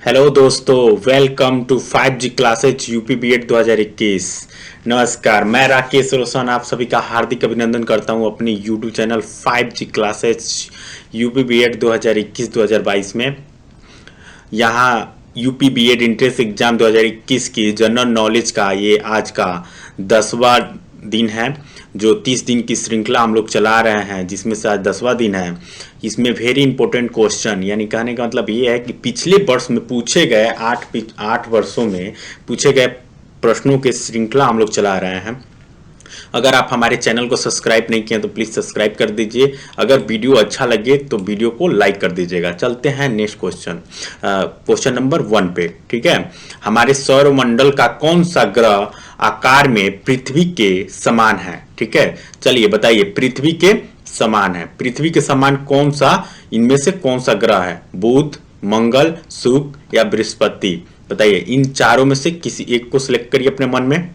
Hello दोस्तों, welcome to 5G classes UP BEd 2021। नमस्कार, मैं राकेश रोशन आप सभी का हार्दिक अभिनंदन करता हूं अपने YouTube channel 5G classes UP BEd 2021-2022 में। यहाँ यूपी बीएड इंट्रेंस एग्जाम 2021 की जनरल नॉलेज का ये आज का 10वां दिन है, जो 30 दिन की श्रृंखला हम लोग चला रहे हैं, जिसमें से आज 10वां दिन है। इसमें वेरी इंपॉर्टेंट क्वेश्चन, यानी कहने का मतलब ये है कि पिछले वर्ष में पूछे गए 8 वर्षों में पूछे गए प्रश्नों के श्रृंखला हम लोग चला रहे हैं। अगर आप हमारे चैनल को सब्सक्राइब नहीं किए तो प्लीज़ सब्सक्राइब कर दीजिए। अगर वीडियो अच्छा लगे तो वीडियो को लाइक कर दीजिएगा। चलते हैं नेक्स्ट क्वेश्चन, क्वेश्चन नंबर 1 पे। ठीक है, हमारे सौरमंडल का कौन सा ग्रह आकार में पृथ्वी के समान है? ठीक है, चलिए बताइए, पृथ्वी के समान है, पृथ्वी के समान कौन सा, इनमें से कौन सा ग्रह है? बुध, मंगल, शुक्र या बृहस्पति? बताइए, इन चारों में से किसी एक को सिलेक्ट करिए अपने मन में।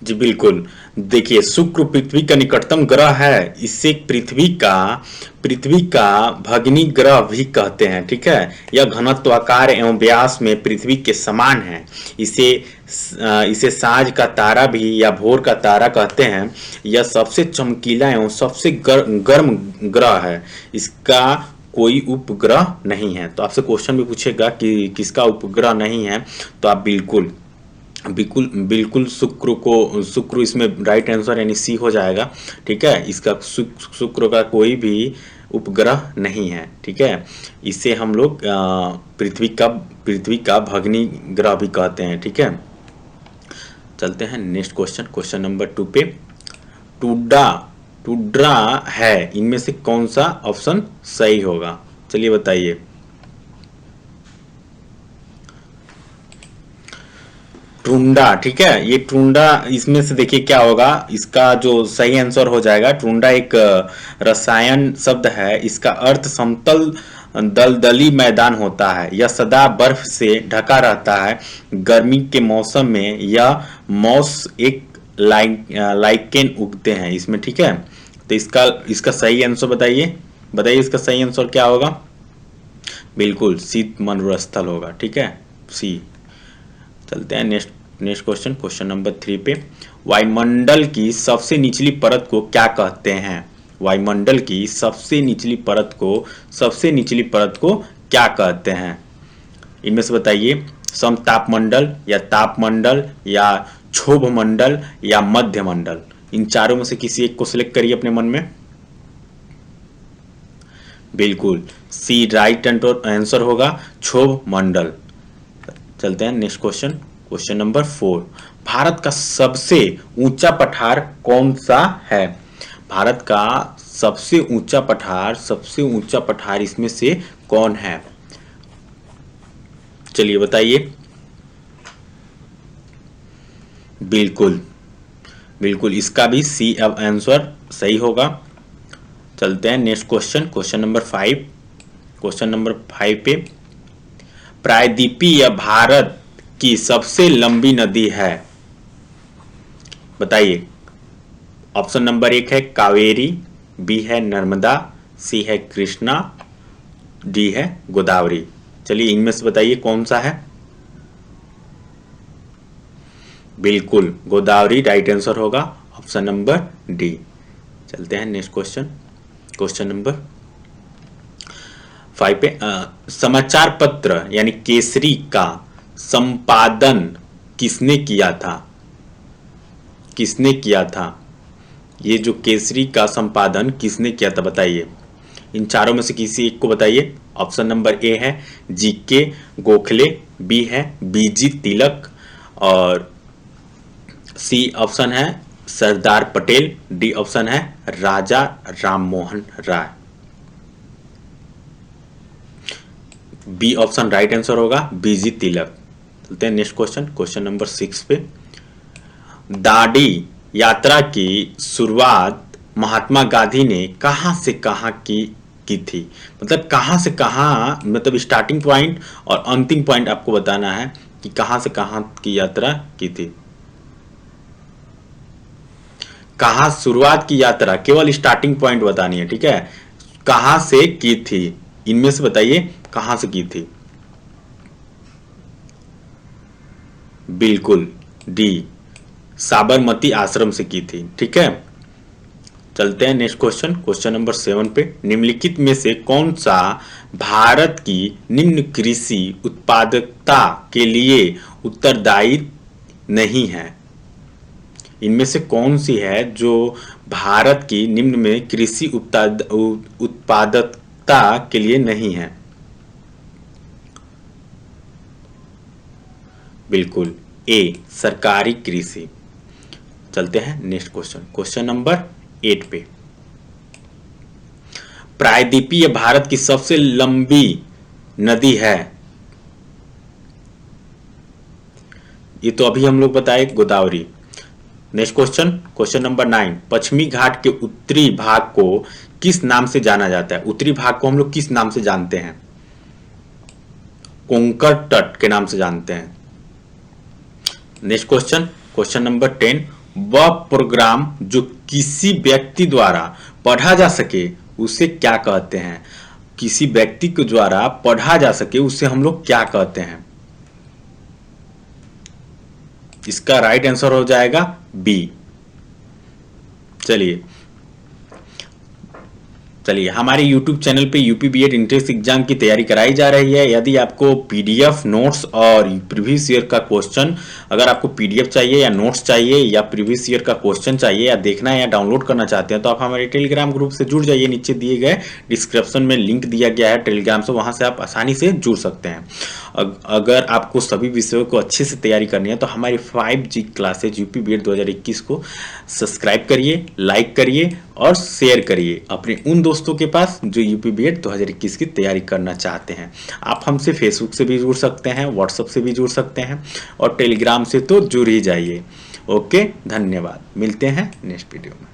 जी बिल्कुल, देखिए शुक्र पृथ्वी का निकटतम ग्रह है। इसे पृथ्वी का भगिनी ग्रह भी कहते हैं। ठीक है, यह घनत्व, आकार एवं व्यास में पृथ्वी के समान है। इसे सांझ का तारा भी या भोर का तारा कहते हैं। यह सबसे चमकीला एवं सबसे गर्म ग्रह है। इसका कोई उपग्रह नहीं है। तो आपसे क्वेश्चन भी पूछेगा कि किसका उपग्रह नहीं है, तो आप बिल्कुल बिल्कुल शुक्र इसमें राइट आंसर यानी सी हो जाएगा। ठीक है, इसका शुक्र का कोई भी उपग्रह नहीं है। ठीक है, इसे हम लोग पृथ्वी का भगिनी ग्रह भी कहते हैं। ठीक है, चलते हैं नेक्स्ट क्वेश्चन, क्वेश्चन नंबर 2 पे। टुड्रा है, इनमें से कौन सा ऑप्शन सही होगा? चलिए बताइए। ट्रुंडा, ठीक है, ये ट्रुंडा, इसमें से देखिए क्या होगा, इसका जो सही आंसर हो जाएगा। ट्रुंडा एक रसायन शब्द है। इसका अर्थ समतल दलदली मैदान होता है। यह सदा बर्फ से ढका रहता है। गर्मी के मौसम में यह मॉस एक लाइकेन उगते हैं इसमें। ठीक है, तो इसका सही आंसर बताइए इसका सही आंसर क्या होगा? बिल्कुल शीत मरुस्थल होगा। ठीक है, सी। चलते हैं नेक्स्ट क्वेश्चन, क्वेश्चन नंबर 3 पे। वायुमंडल की सबसे निचली परत को क्या कहते हैं? वायुमंडल की सबसे निचली परत को क्या कहते हैं? इनमें से बताइए, समतापमंडल या तापमंडल या क्षोभमंडल या मध्यमंडल? इन चारों में से किसी एक को सिलेक्ट करिए अपने मन में। बिल्कुल सी राइट आंसर होगा, क्षोभमंडल। चलते हैं next question, question number 4। Bharat का सबसे ऊंचा पठार कौन सा है? भारत का सबसे ऊंचा पठार इसमें से कौन है? चलिए बताइए। बिल्कुल इसका भी सी अब आंसर सही होगा। चलते हैं next question, question number 5। Question number 5 पे, प्रायद्वीपीय भारत की सबसे लंबी नदी है? बताइए। ऑप्शन नंबर 1 है कावेरी, बी है नर्मदा, सी है कृष्णा, डी है गोदावरी। चलिए इनमें से बताइए कौन सा है? बिल्कुल गोदावरी राइट आंसर होगा, ऑप्शन नंबर डी। चलते हैं नेक्स्ट क्वेश्चन, क्वेश्चन नंबर 5 पे। समाचार पत्र यानी केसरी का संपादन किसने किया था? ये जो केसरी का संपादन किसने किया था बताइए। इन चारों में से किसी एक को बताइए। ऑप्शन नंबर ए है जीके गोखले, बी है बीजी तिलक और सी ऑप्शन है सरदार पटेल, डी ऑप्शन है Raja Rammohan Roy. B option right answer होगा, बीजी तिलक। चलते हैं नेक्स्ट क्वेश्चन, क्वेश्चन नंबर 6 पे। दांडी यात्रा की शुरुआत महात्मा गांधी ने कहां से कहां की थी? मतलब कहां से कहां, मतलब स्टार्टिंग पॉइंट और अंतिम पॉइंट आपको बताना है कि कहां से कहां की यात्रा की थी। कहां शुरुआत की यात्रा, केवल स्टार्टिंग पॉइंट बतानी है। ठीक है, कहां से की थी, इनमें से बताइए कहां से की थी? बिल्कुल डी, साबरमती आश्रम से की थी। ठीक है, चलते हैं नेक्स्ट क्वेश्चन, क्वेश्चन नंबर 7 पे। निम्नलिखित में से कौन सा भारत की निम्न कृषि उत्पादकता के लिए उत्तरदायी नहीं है? इनमें से कौन सी है जो भारत की निम्न में कृषि उत्पादकता के लिए नहीं है? बिल्कुल ए, सरकारी कृषि। चलते हैं नेक्स्ट क्वेश्चन, क्वेश्चन नंबर 8 पे। प्रायद्वीपीय भारत की सबसे लंबी नदी है? ये तो अभी हम लोग बताए, Godavari. Next question, question number 9। पश्चिमी घाट के उत्तरी भाग को किस नाम से जाना जाता है? उत्तरी भाग को हम लोग किस नाम से जानते हैं? कोंकण तट के नाम से जानते हैं। Next question, question number 10। वह प्रोग्राम जो किसी व्यक्ति द्वारा पढ़ा जा सके उसे क्या कहते हैं? किसी व्यक्ति के द्वारा पढ़ा जा सके उसे हम लोग क्या कहते हैं? इसका राइट आंसर हो जाएगा बी। चलिए हमारे YouTube चैनल पे यूपी बीएड एंट्रेंस एग्जाम की तैयारी कराई जा रही है। यदि आपको पीडीएफ नोट्स और प्रीवियस ईयर का क्वेश्चन, अगर आपको पीडीएफ चाहिए या नोट्स चाहिए या प्रीवियस ईयर का क्वेश्चन चाहिए या देखना है या डाउनलोड करना चाहते हैं तो आप हमारे टेलीग्राम ग्रुप से जुड़ जाइए। नीचे दिए गए डिस्क्रिप्शन में लिंक दिया गया है टेलीग्राम से, वहां से आप आसानी से जुड़ सकते हैं। अगर आपको सभी विषयों को अच्छे से तैयारी करनी है तो हमारी 5G क्लासेज यूपी बीएड 2021 को सब्सक्राइब करिए, लाइक करिए और शेयर करिए अपने उन दोस्तों के पास जो यूपी बीएड 2021 की तैयारी करना चाहते हैं। आप हमसे फेसबुक से भी जुड़ सकते हैं, व्हाट्सएप से भी जुड़ सकते हैं और टेलीग्राम से तो जुड़ ही जाइए। ओके, धन्यवाद, मिलते हैं नेक्स्ट वीडियो में।